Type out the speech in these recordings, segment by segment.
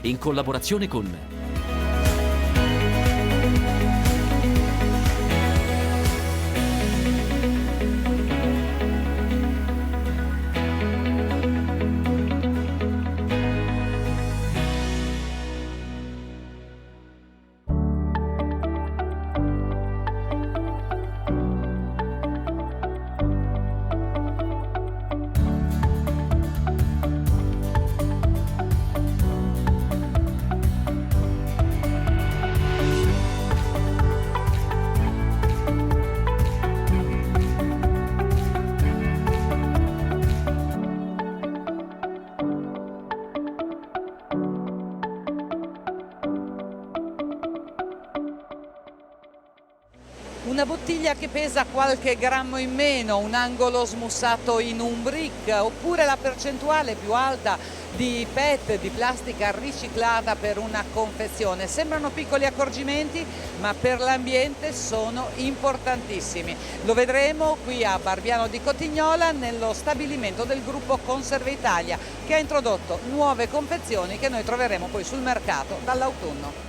in collaborazione con Una bottiglia che pesa qualche grammo in meno, un angolo smussato in un brick, oppure la percentuale più alta di PET, di plastica riciclata per una confezione. Sembrano piccoli accorgimenti, ma per l'ambiente sono importantissimi. Lo vedremo qui a Barbiano di Cotignola, nello stabilimento del gruppo Conserve Italia, che ha introdotto nuove confezioni che noi troveremo poi sul mercato dall'autunno.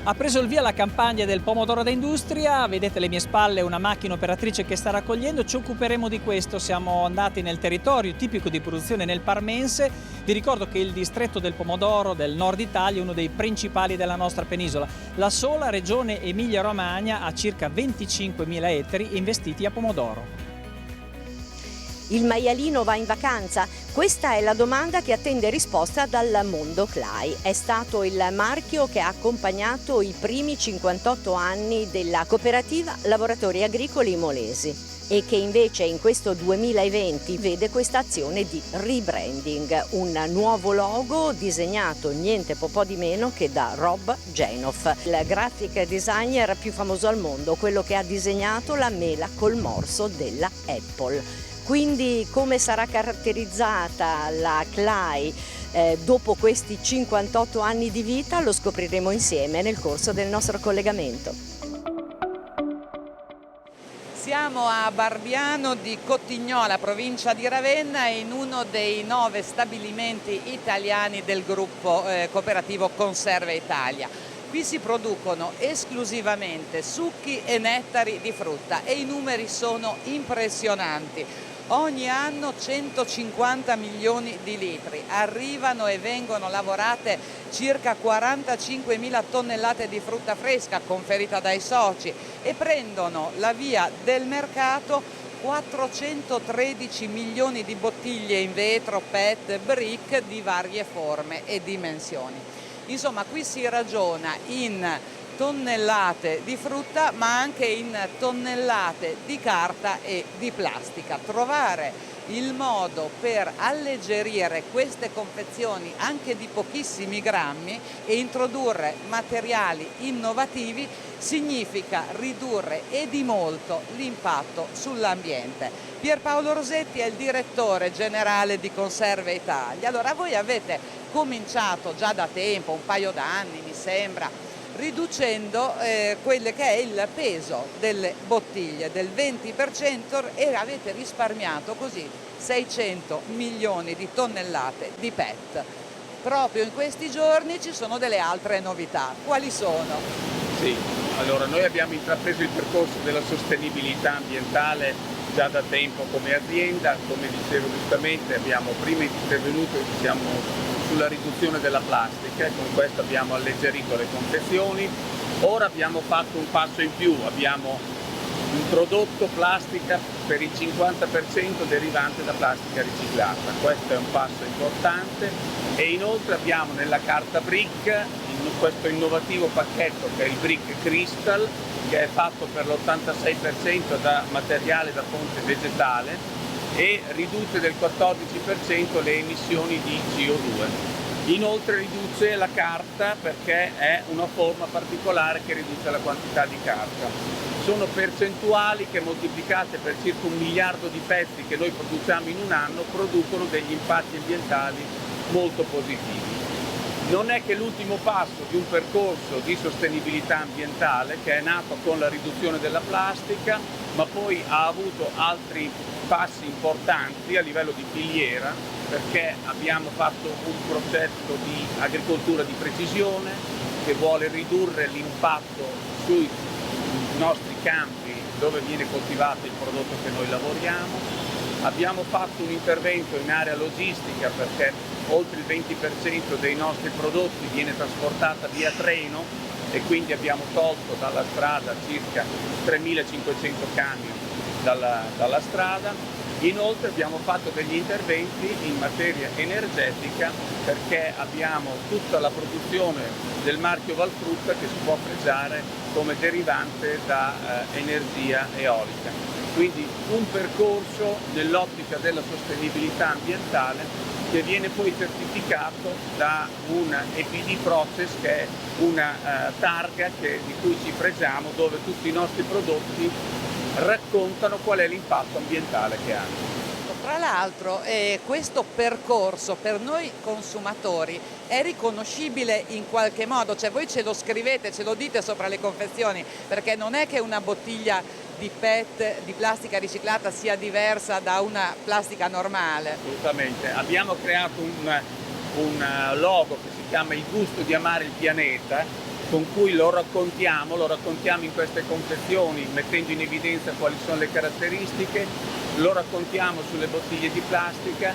Ha preso il via la campagna del pomodoro da industria, vedete alle mie spalle una macchina operatrice che sta raccogliendo, ci occuperemo di questo, siamo andati nel territorio tipico di produzione nel Parmense. Vi ricordo che il distretto del pomodoro del nord Italia è uno dei principali della nostra penisola. La sola regione Emilia-Romagna ha circa 25.000 ettari investiti a pomodoro. Il maialino va in vacanza? Questa è la domanda che attende risposta dal mondo CLAI. È stato il marchio che ha accompagnato i primi 58 anni della cooperativa Lavoratori Agricoli Molesi e che invece in questo 2020 vede questa azione di rebranding, un nuovo logo disegnato niente po' di meno che da Rob Janoff, il graphic designer più famoso al mondo, quello che ha disegnato la mela col morso della Apple. Quindi come sarà caratterizzata la CLAI dopo questi 58 anni di vita lo scopriremo insieme nel corso del nostro collegamento. Siamo a Barbiano di Cotignola, provincia di Ravenna, in uno dei 9 stabilimenti italiani del gruppo cooperativo Conserve Italia. Qui si producono esclusivamente succhi e nettari di frutta e i numeri sono impressionanti. Ogni anno 150 milioni di litri, arrivano e vengono lavorate circa 45.000 tonnellate di frutta fresca conferita dai soci e prendono la via del mercato 413 milioni di bottiglie in vetro, PET, brick di varie forme e dimensioni. Insomma, qui si ragiona in tonnellate di frutta ma anche in tonnellate di carta e di plastica. Trovare il modo per alleggerire queste confezioni anche di pochissimi grammi e introdurre materiali innovativi significa ridurre e di molto l'impatto sull'ambiente. Pierpaolo Rosetti è il direttore generale di Conserve Italia. Allora, voi avete cominciato già da tempo, un paio d'anni mi sembra, riducendo quello che è il peso delle bottiglie del 20% e avete risparmiato così 600 milioni di tonnellate di PET. Proprio in questi giorni ci sono delle altre novità. Quali sono? Sì, allora noi abbiamo intrapreso il percorso della sostenibilità ambientale già da tempo come azienda. Come dicevo giustamente, abbiamo prima intervenuto sulla riduzione della plastica e con questo abbiamo alleggerito le confezioni. Ora abbiamo fatto un passo in più, abbiamo introdotto plastica per il 50% derivante da plastica riciclata. Questo è un passo importante e inoltre abbiamo nella carta brick questo innovativo pacchetto che è il Brick Crystal, che è fatto per l'86% da materiale da fonte vegetale e riduce del 14% le emissioni di CO2. Inoltre riduce la carta perché è una forma particolare che riduce la quantità di carta. Sono percentuali che moltiplicate per circa 1 miliardo di pezzi che noi produciamo in un anno producono degli impatti ambientali molto positivi. Non è che l'ultimo passo di un percorso di sostenibilità ambientale che è nato con la riduzione della plastica ma poi ha avuto altri passi importanti a livello di filiera, perché abbiamo fatto un progetto di agricoltura di precisione che vuole ridurre l'impatto sui nostri campi dove viene coltivato il prodotto che noi lavoriamo. Abbiamo fatto un intervento in area logistica perché oltre il 20% dei nostri prodotti viene trasportata via treno e quindi abbiamo tolto dalla strada circa 3.500 camion dalla strada. Inoltre abbiamo fatto degli interventi in materia energetica perché abbiamo tutta la produzione del marchio Valfrutta che si può fregiare come derivante da energia eolica. Quindi un percorso nell'ottica della sostenibilità ambientale che viene poi certificato da un EPD Process, che è una targa di cui ci fregiamo, dove tutti i nostri prodotti raccontano qual è l'impatto ambientale che hanno. Tra l'altro questo percorso per noi consumatori è riconoscibile in qualche modo, cioè voi ce lo scrivete, ce lo dite sopra le confezioni, perché non è che una bottiglia di PET, di plastica riciclata, sia diversa da una plastica normale. Assolutamente, abbiamo creato un logo che si chiama Il gusto di amare il pianeta, con cui lo raccontiamo in queste confezioni mettendo in evidenza quali sono le caratteristiche, lo raccontiamo sulle bottiglie di plastica,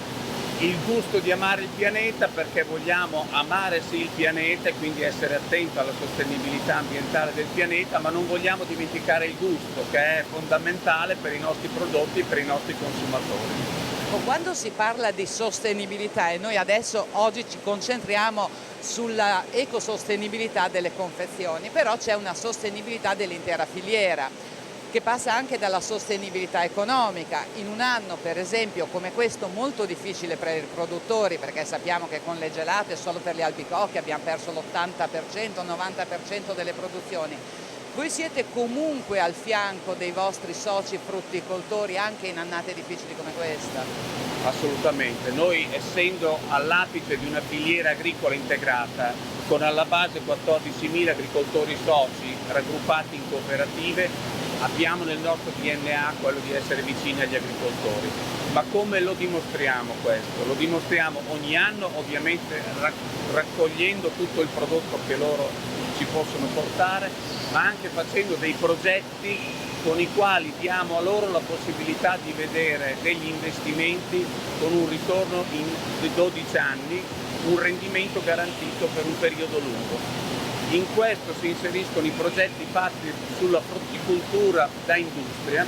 il gusto di amare il pianeta perché vogliamo amare sì il pianeta e quindi essere attenti alla sostenibilità ambientale del pianeta, ma non vogliamo dimenticare il gusto che è fondamentale per i nostri prodotti e per i nostri consumatori. Quando si parla di sostenibilità, e noi adesso oggi ci concentriamo sulla ecosostenibilità delle confezioni, però c'è una sostenibilità dell'intera filiera che passa anche dalla sostenibilità economica. In un anno, per esempio, come questo, molto difficile per i produttori, perché sappiamo che con le gelate solo per le albicocche abbiamo perso l'80%, 90% delle produzioni. Voi siete comunque al fianco dei vostri soci frutticoltori anche in annate difficili come questa? Assolutamente, noi essendo all'apice di una filiera agricola integrata con alla base 14.000 agricoltori soci raggruppati in cooperative, abbiamo nel nostro DNA quello di essere vicini agli agricoltori. Ma come lo dimostriamo questo? Lo dimostriamo ogni anno, ovviamente raccogliendo tutto il prodotto che loro ci possono portare, ma anche facendo dei progetti con i quali diamo a loro la possibilità di vedere degli investimenti con un ritorno in 12 anni, un rendimento garantito per un periodo lungo. In questo si inseriscono i progetti fatti sulla frutticoltura da industria,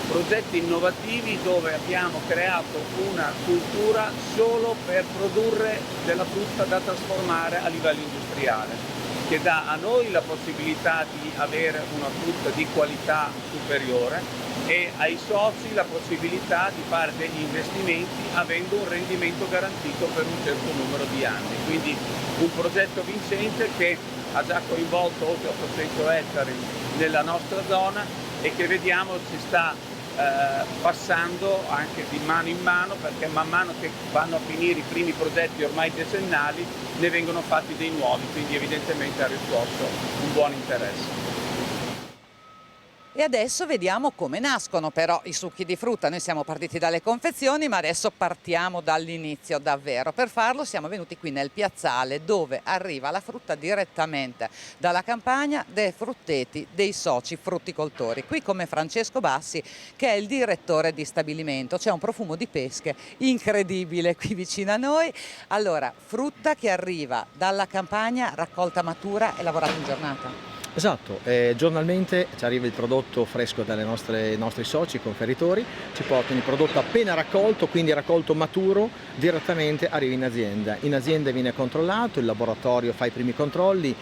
progetti innovativi dove abbiamo creato una cultura solo per produrre della frutta da trasformare a livello industriale, che dà a noi la possibilità di avere una frutta di qualità superiore e ai soci la possibilità di fare degli investimenti avendo un rendimento garantito per un certo numero di anni. Quindi un progetto vincente che ha già coinvolto oltre 800 ettari nella nostra zona e che vediamo ci sta passando anche di mano in mano, perché man mano che vanno a finire i primi progetti ormai decennali ne vengono fatti dei nuovi, quindi evidentemente ha riscosso un buon interesse. E adesso vediamo come nascono però i succhi di frutta. Noi siamo partiti dalle confezioni, ma adesso partiamo dall'inizio davvero. Per farlo siamo venuti qui nel piazzale dove arriva la frutta direttamente dalla campagna dei frutteti dei soci frutticoltori. Qui come Francesco Bassi, che è il direttore di stabilimento. C'è un profumo di pesche incredibile qui vicino a noi. Allora, frutta che arriva dalla campagna, raccolta matura e lavorata in giornata. Esatto, giornalmente ci arriva il prodotto fresco dai nostri soci conferitori, ci portano il prodotto appena raccolto, quindi raccolto maturo, direttamente arriva in azienda. In azienda viene controllato, il laboratorio fa i primi controlli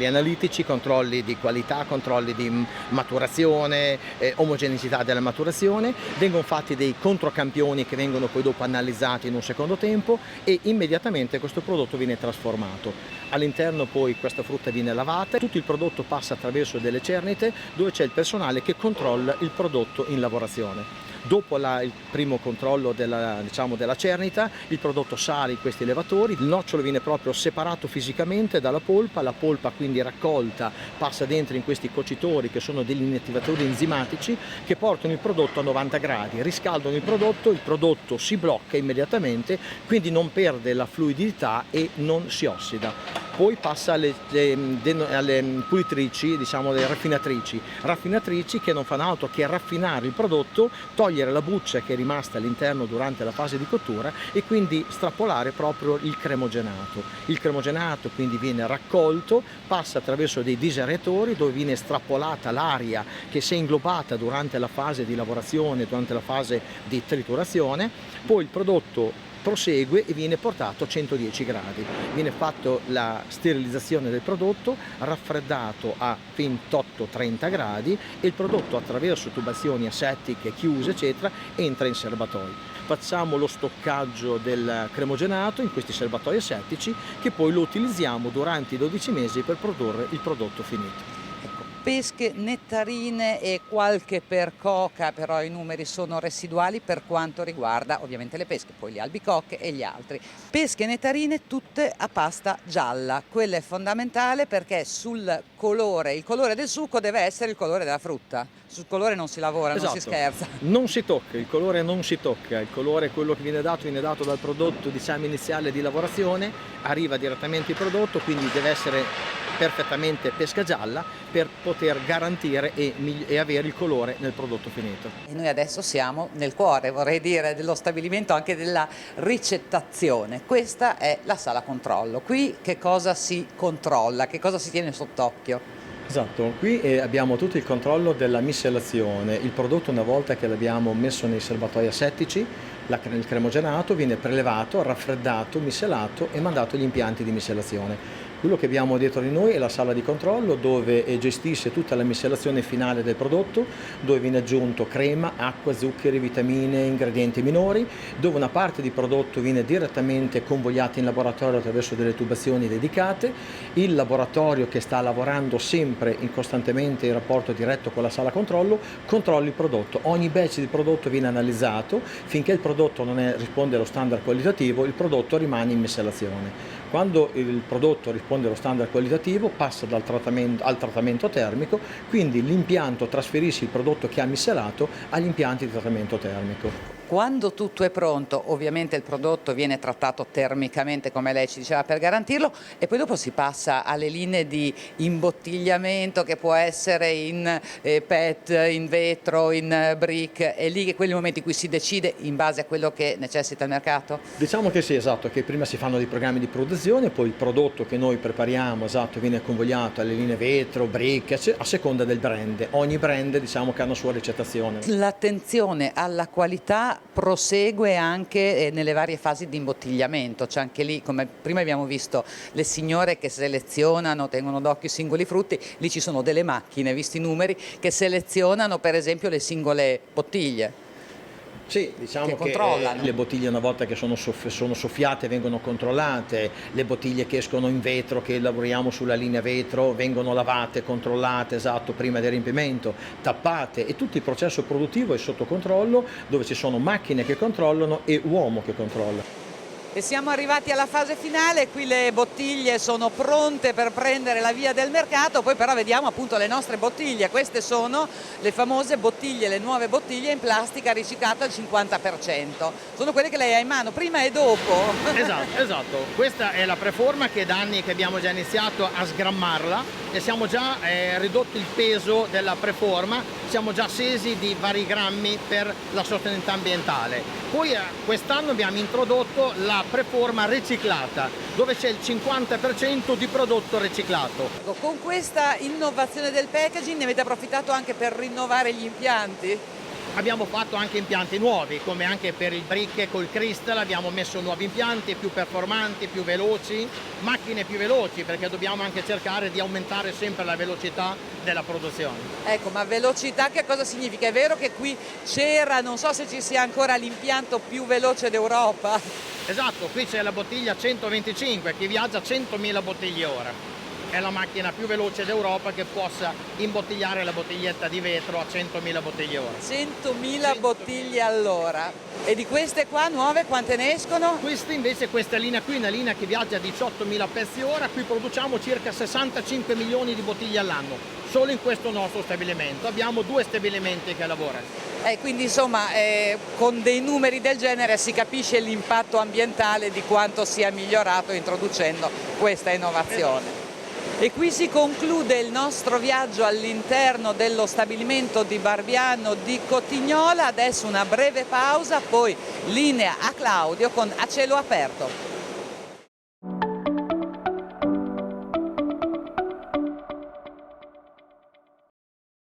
analitici, controlli di qualità, controlli di maturazione, omogeneità della maturazione, vengono fatti dei controcampioni che vengono poi dopo analizzati in un secondo tempo e immediatamente questo prodotto viene trasformato. All'interno poi questa frutta viene lavata, tutto il prodotto passa attraverso delle cernite dove c'è il personale che controlla il prodotto in lavorazione. Dopo il primo controllo della cernita, il prodotto sale in questi elevatori, il nocciolo viene proprio separato fisicamente dalla polpa, la polpa quindi raccolta passa dentro in questi cocitori che sono degli inattivatori enzimatici che portano il prodotto a 90 gradi, riscaldano il prodotto si blocca immediatamente, quindi non perde la fluidità e non si ossida. Poi passa alle pulitrici, le raffinatrici che non fanno altro che raffinare il prodotto, togliere la buccia che è rimasta all'interno durante la fase di cottura e quindi strappolare proprio il cremogenato. Il cremogenato quindi viene raccolto, passa attraverso dei diseriatori dove viene strappolata l'aria che si è inglobata durante la fase di lavorazione, durante la fase di triturazione, poi il prodotto prosegue e viene portato a 110 gradi. Viene fatto la sterilizzazione del prodotto, raffreddato a 28-30 gradi e il prodotto attraverso tubazioni asettiche chiuse eccetera entra in serbatoi. Facciamo lo stoccaggio del cremogenato in questi serbatoi asettici che poi lo utilizziamo durante i 12 mesi per produrre il prodotto finito. Pesche, nettarine e qualche percoca, però i numeri sono residuali per quanto riguarda ovviamente le pesche, poi le albicocche e gli altri. Pesche e nettarine tutte a pasta gialla, quella è fondamentale perché il colore del succo deve essere il colore della frutta, sul colore non si lavora, esatto. Non si scherza. Non si tocca, il colore non si tocca, il colore è quello che viene dato dal prodotto iniziale di lavorazione, arriva direttamente il prodotto, quindi deve essere perfettamente pesca gialla per poter garantire e avere il colore nel prodotto finito. E noi adesso siamo nel cuore, vorrei dire, dello stabilimento, anche della ricettazione. Questa è la sala controllo. Qui che cosa si controlla, che cosa si tiene sott'occhio? Esatto, qui abbiamo tutto il controllo della miscelazione. Il prodotto, una volta che l'abbiamo messo nei serbatoi asettici, il cremogenato viene prelevato, raffreddato, miscelato e mandato agli impianti di miscelazione. Quello che abbiamo dietro di noi è la sala di controllo dove gestisce tutta la miscelazione finale del prodotto, dove viene aggiunto crema, acqua, zuccheri, vitamine, ingredienti minori, dove una parte di prodotto viene direttamente convogliata in laboratorio attraverso delle tubazioni dedicate. Il laboratorio, che sta lavorando sempre costantemente in rapporto diretto con la sala controllo, controlla il prodotto. Ogni batch di prodotto viene analizzato, finché il prodotto non risponde allo standard qualitativo, il prodotto rimane in miscelazione. Quando il prodotto risponde allo standard qualitativo passa al trattamento termico, quindi l'impianto trasferisce il prodotto che ha miscelato agli impianti di trattamento termico. Quando tutto è pronto, ovviamente il prodotto viene trattato termicamente, come lei ci diceva, per garantirlo, e poi dopo si passa alle linee di imbottigliamento che può essere in PET, in vetro, in brick, e lì è quelli i momenti in cui si decide in base a quello che necessita il mercato? Diciamo che sì, esatto, che prima si fanno dei programmi di produzione, poi il prodotto che noi prepariamo, esatto, viene convogliato alle linee vetro, brick, a seconda del brand. Ogni brand, diciamo, che ha una sua ricettazione. L'attenzione alla qualità prosegue anche nelle varie fasi di imbottigliamento, cioè anche lì, come prima abbiamo visto, le signore che selezionano, tengono d'occhio i singoli frutti, lì ci sono delle macchine, visti i numeri, che selezionano per esempio le singole bottiglie. Sì, diciamo che le bottiglie, una volta che sono soffiate, vengono controllate, le bottiglie che escono in vetro, che lavoriamo sulla linea vetro, vengono lavate, controllate, esatto, prima del riempimento, tappate, e tutto il processo produttivo è sotto controllo, dove ci sono macchine che controllano e uomo che controlla. E siamo arrivati alla fase finale, qui le bottiglie sono pronte per prendere la via del mercato, poi però vediamo appunto le nostre bottiglie. Queste sono le famose bottiglie, le nuove bottiglie in plastica riciclata al 50%. Sono quelle che lei ha in mano, prima e dopo. Esatto. Questa è la preforma che è da anni che abbiamo già iniziato a sgrammarla e siamo già ridotto il peso della preforma, siamo già scesi di vari grammi per la sostenibilità ambientale. Poi quest'anno abbiamo introdotto la preforma riciclata, dove c'è il 50% di prodotto riciclato. Con questa innovazione del packaging ne avete approfittato anche per rinnovare gli impianti? Abbiamo fatto anche impianti nuovi, come anche per il brick e col crystal abbiamo messo nuovi impianti più performanti, più veloci, macchine più veloci, perché dobbiamo anche cercare di aumentare sempre la velocità della produzione. Ecco, ma velocità che cosa significa? È vero che qui c'era, non so se ci sia ancora, l'impianto più veloce d'Europa? Esatto, qui c'è la bottiglia 125 che viaggia 100.000 bottiglie ora. è la macchina più veloce d'Europa che possa imbottigliare la bottiglietta di vetro a 100.000 bottiglie ora. 100.000 bottiglie all'ora. E di queste qua nuove quante ne escono? Questa invece, questa linea qui è una linea che viaggia a 18.000 pezzi ora, qui produciamo circa 65 milioni di bottiglie all'anno, solo in questo nostro stabilimento. Abbiamo 2 stabilimenti che lavorano. Quindi insomma con dei numeri del genere si capisce l'impatto ambientale di quanto sia migliorato introducendo questa innovazione. E qui si conclude il nostro viaggio all'interno dello stabilimento di Barbiano di Cotignola. Adesso una breve pausa, poi linea a Claudio con A Cielo Aperto.